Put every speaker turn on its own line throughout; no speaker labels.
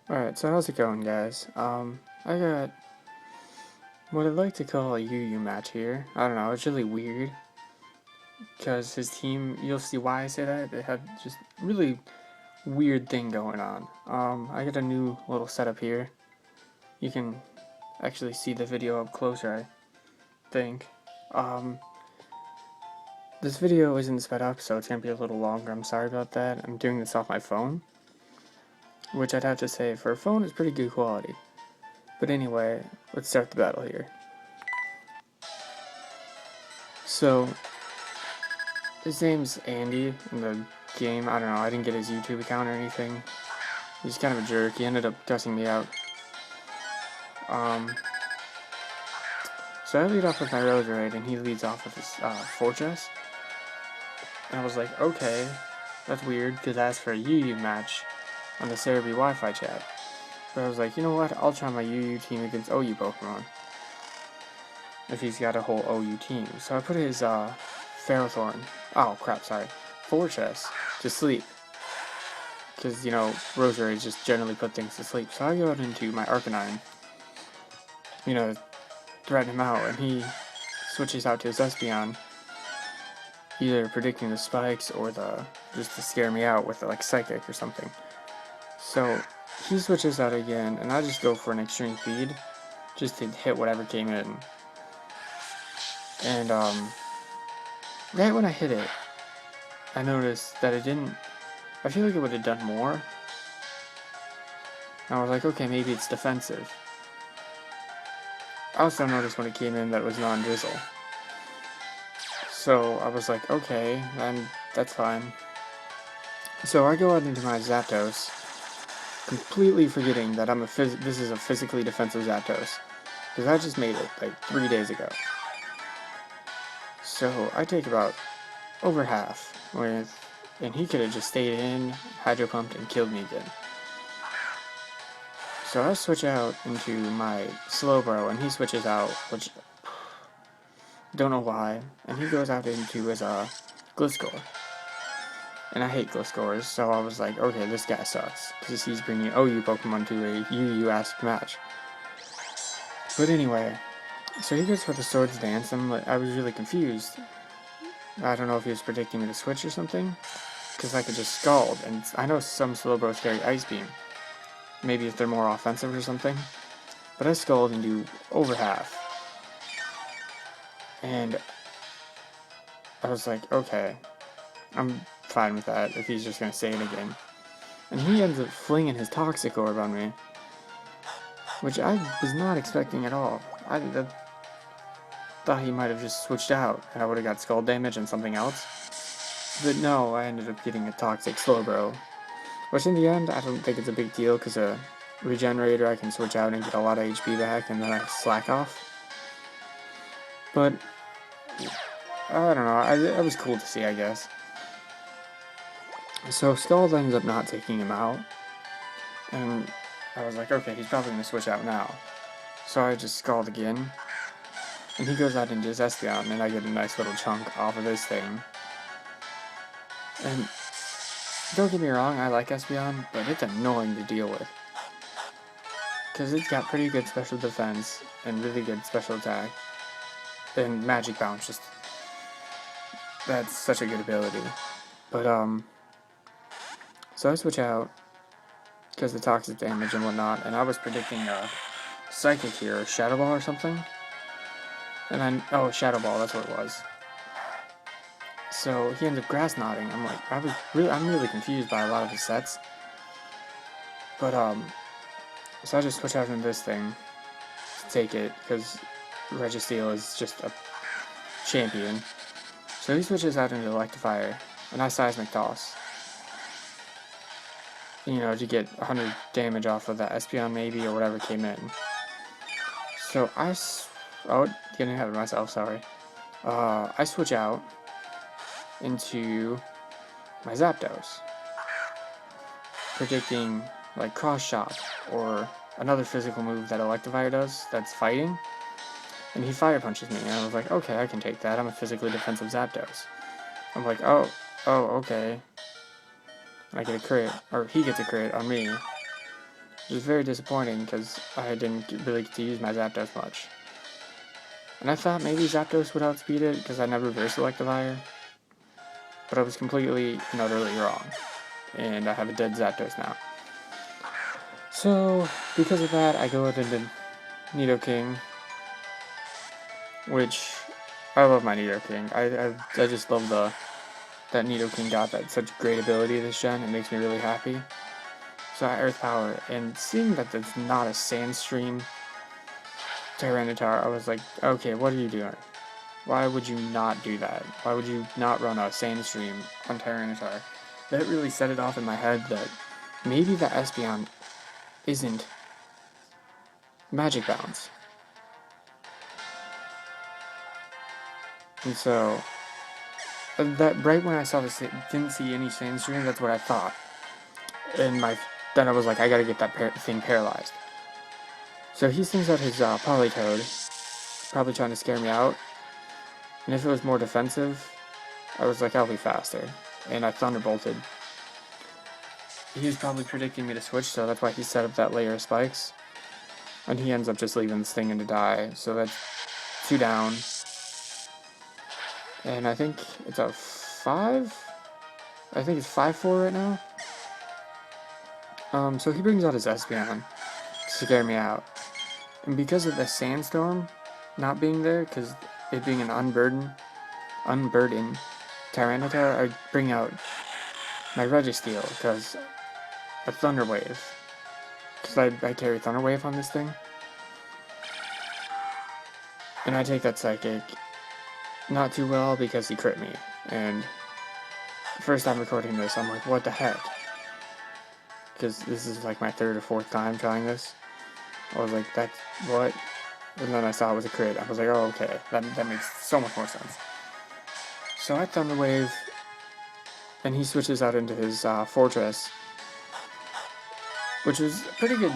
Alright, so how's it going, guys? I got what I'd like to call a UU match here. I don't know, it's really weird. Because his team, you'll see why I say that, they had just really weird thing going on. I got a new little setup here. You can actually see the video up closer, I think. This video isn't sped up, so it's gonna be a little longer. I'm sorry about that. I'm doing this off my phone, which I'd have to say, for a phone, it's pretty good quality. But anyway, let's start the battle here. So, his name's Andy in the game. I don't know, I didn't get his YouTube account or anything. He's kind of a jerk. He ended up cussing me out. So I lead off with my Rose Raid, and he leads off with his Fortress. And I was like, okay, that's weird, because I asked for a UU match on the Cerebi Wi-Fi chat. But I was like, you know what, I'll try my UU team against OU Pokemon. If he's got a whole OU team. So I put his Ferrothorn, Fortress to sleep. Because, you know, Rose Raids just generally put things to sleep. So I go out into my Arcanine, you know, threaten him out, and he switches out to his Espeon, either predicting the spikes or just to scare me out with like Psychic or something. So he switches out again, and I just go for an Extreme Speed, just to hit whatever came in. And right when I hit it, I noticed that it didn't. I feel like it would have done more. And I was like, okay, maybe it's defensive. I also noticed when it came in that it was non-drizzle. So I was like, okay, then that's fine. So I go out into my Zapdos, completely forgetting that this is a physically defensive Zapdos, because I just made it like 3 days ago. So I take about over half and he could have just stayed in, Hydro Pumped, and killed me again. So I switch out into my Slowbro, and he switches out, which don't know why, and he goes out into his Gliscor. And I hate Gliscors, so I was like, okay, this guy sucks, because he's bringing OU Pokemon to a UU-esque match. But anyway, so he goes for the Swords Dance, and I was really confused. I don't know if he was predicting me to switch or something, because I could just Scald, and I know some Slowbros carry Ice Beam. Maybe if they're more offensive or something. But I Scald and do over half. And I was like, okay, I'm fine with that if he's just going to say it again. And he ends up flinging his Toxic Orb on me, which I was not expecting at all. I thought he might have just switched out, and I would have got Scald damage and something else. But no, I ended up getting a Toxic Slowbro, which in the end, I don't think it's a big deal, because a Regenerator I can switch out and get a lot of HP back, and then I slack off. But I don't know, it was cool to see, I guess. So Scald ends up not taking him out, and I was like, okay, he's probably going to switch out now. So I just Scald again, and he goes out into his Espeon, and I get a nice little chunk off of this thing. And don't get me wrong, I like Espeon, but it's annoying to deal with. Because it's got pretty good special defense, and really good special attack. And Magic Bounce, that's such a good ability. But, so I switch out, because the toxic damage and whatnot, and I was predicting Psychic here, Shadow Ball or something. And then, oh, Shadow Ball, that's what it was. So he ends up Grass Knotting. I'm like, I'm really confused by a lot of his sets. But, so I just switch out into this thing to take it, because Registeel is just a champion. So he switches out into Electivire, and I Seismic Toss. You know, to get 100 damage off of that Espeon maybe, or whatever came in. So getting ahead of myself, sorry. I switch out into my Zapdos, predicting like Cross Chop or another physical move that Electivire does that's fighting, and he Fire Punches me, and I was like, okay, I can take that, I'm a physically defensive Zapdos. I'm like, oh, okay. I get a crit, or he gets a crit on me, which is very disappointing because I didn't really get to use my Zapdos much. And I thought maybe Zapdos would outspeed it because I never Verselect Fire, but I was completely and utterly wrong, and I have a dead Zapdos now. So, because of that, I go ahead into Nidoking, which I love my Nidoking. I just love that Nidoking got that such great ability this gen. It makes me really happy. So I Earth Power, and seeing that it's not a Sandstream Tyranitar, I was like, okay, what are you doing? Why would you not do that? Why would you not run a Sandstream on Tyranitar? That really set it off in my head that maybe the Espeon isn't Magic Bounce. And so, that right when I saw this, didn't see any Sandstream, that's what I thought. And then I was like, I gotta get that thing paralyzed. So he sends out his Politoed, probably trying to scare me out. And if it was more defensive, I was like, I'll be faster. And I Thunderbolted. He was probably predicting me to switch, so that's why he set up that layer of spikes. And he ends up just leaving this thing in to die. So that's 2 down. And I think it's a 5? I think it's 5-4 right now. So he brings out his Espeon to scare me out. And because of the Sandstorm not being there, because it being an unburdened Tyranitar, I bring out my Registeel, because a Thunder Wave. Because I carry Thunder Wave on this thing. And I take that Psychic not too well because he crit me. And the first time recording this, I'm like, what the heck? Because this is like my 3rd or 4th time trying this. I was like, that's what? And then I saw it was a crit. I was like, oh, okay. That makes so much more sense. So I Thunder Wave, and he switches out into his Fortress, which was a pretty good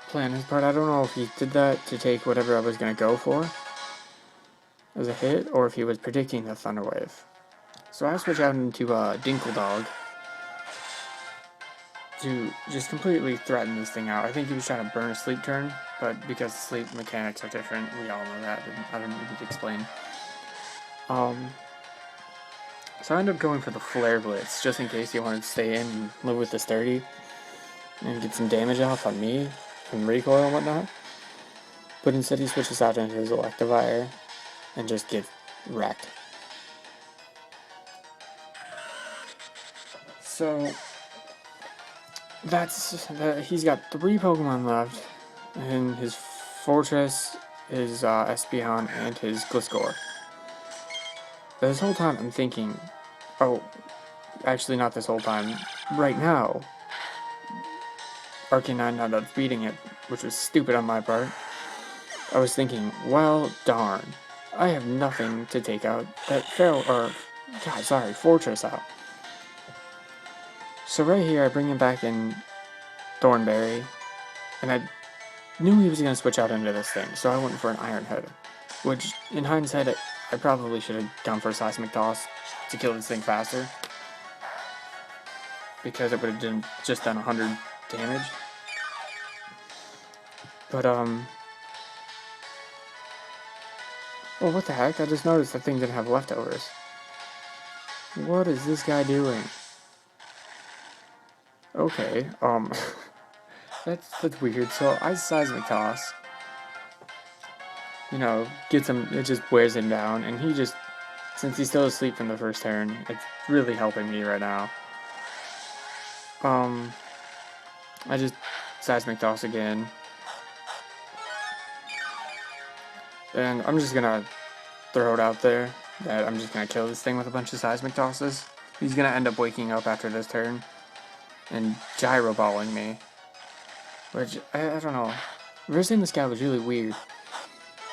plan on his part. I don't know if he did that to take whatever I was going to go for as a hit, or if he was predicting the Thunder Wave. So I switch out into Dinkeldog to just completely threaten this thing out. I think he was trying to burn a sleep turn, but because sleep mechanics are different, we all know that, and I don't need to explain. So I ended up going for the Flare Blitz, just in case he wanted to stay in and live with this 30, and get some damage off on me, from recoil and whatnot. But instead he switches out into his Electivire, and just gets wrecked. So he's got 3 Pokemon left, and his Fortress, his Espeon, and his Gliscor. This whole time I'm thinking, oh, actually not this whole time, right now, Arcanine ended up beating it, which was stupid on my part. I was thinking, well, darn, I have nothing to take out that Fortress out. So right here, I bring him back in Thornberry, and I knew he was going to switch out into this thing, so I went for an Iron Head, which, in hindsight, I probably should have gone for a Seismic Toss to kill this thing faster, because it would have just done 100 damage. But, well, what the heck? I just noticed that thing didn't have leftovers. What is this guy doing? Okay, that's weird. So I Seismic Toss. You know, gets him, it just wears him down, and he just, since he's still asleep from the first turn, it's really helping me right now. I just Seismic Toss again. And I'm just gonna throw it out there that I'm just gonna kill this thing with a bunch of Seismic Tosses. He's gonna end up waking up after this turn and gyro balling me. Which, I don't know. Versing this guy was really weird.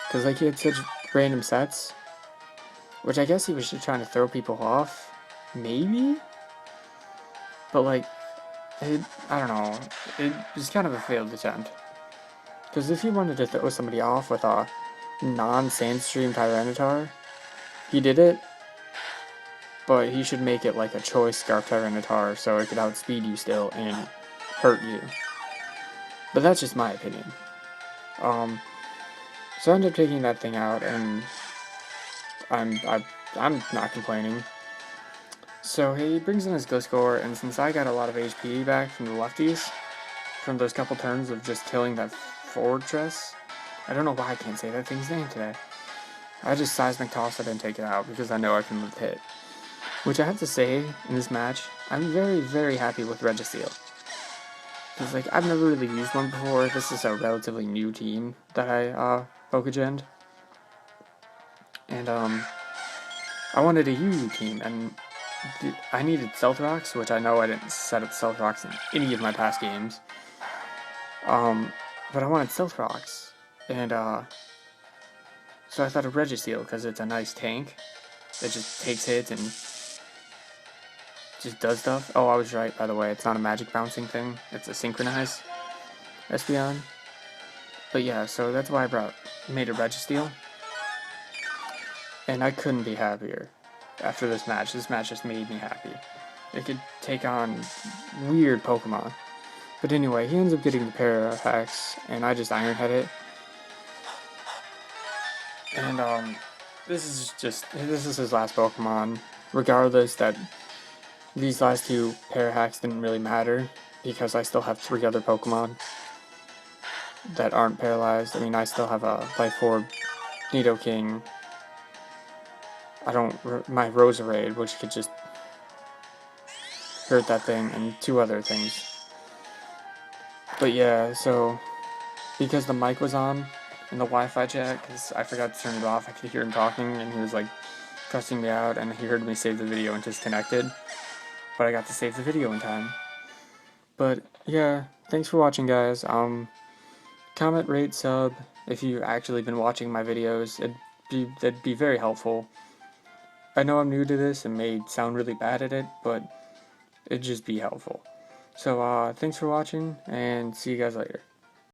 Because, like, he had such random sets. Which I guess he was just trying to throw people off. Maybe? But, like, I don't know. It was kind of a failed attempt. Because if he wanted to throw somebody off with a non-Sandstream Tyranitar, he did it. But he should make it like a choice Scarf Tyranitar so it could outspeed you still and hurt you. But that's just my opinion. So I ended up taking that thing out, and I'm not complaining. So he brings in his Gliscor, and since I got a lot of HP back from the lefties, from those couple turns of just killing that fortress, I don't know why I can't say that thing's name today. I just seismic tossed it and take it out because I know I can live hit. Which I have to say, in this match, I'm very, very happy with Registeel. Because, like, I've never really used one before. This is a relatively new team that I, Pokegened. And, I wanted a UU team, and I needed Stealth Rocks, which I know I didn't set up Stealth Rocks in any of my past games. But I wanted Stealth Rocks. And, so I thought of Registeel, because it's a nice tank that just takes hits and just does stuff. Oh, I was right, by the way. It's not a magic bouncing thing. It's a synchronized Espeon. But yeah, so that's why I made a Registeel. And I couldn't be happier after this match. This match just made me happy. It could take on weird Pokemon. But anyway, he ends up getting the Parahax, and I just Iron Head it. And this is his last Pokemon. Regardless that these last two Parahacks didn't really matter, because I still have 3 other Pokemon that aren't paralyzed. I mean, I still have a Life Orb, Nidoking, my Roserade, which could just hurt that thing, and 2 other things. But yeah, so, because the mic was on in the Wi-Fi chat, because I forgot to turn it off, I could hear him talking, and he was like, cussing me out, and he heard me save the video and disconnected. But I got to save the video in time. But yeah, thanks for watching, guys. Comment, rate, sub if you've actually been watching my videos. That'd be very helpful. I know I'm new to this and may sound really bad at it, but it'd just be helpful. So thanks for watching, and see you guys later.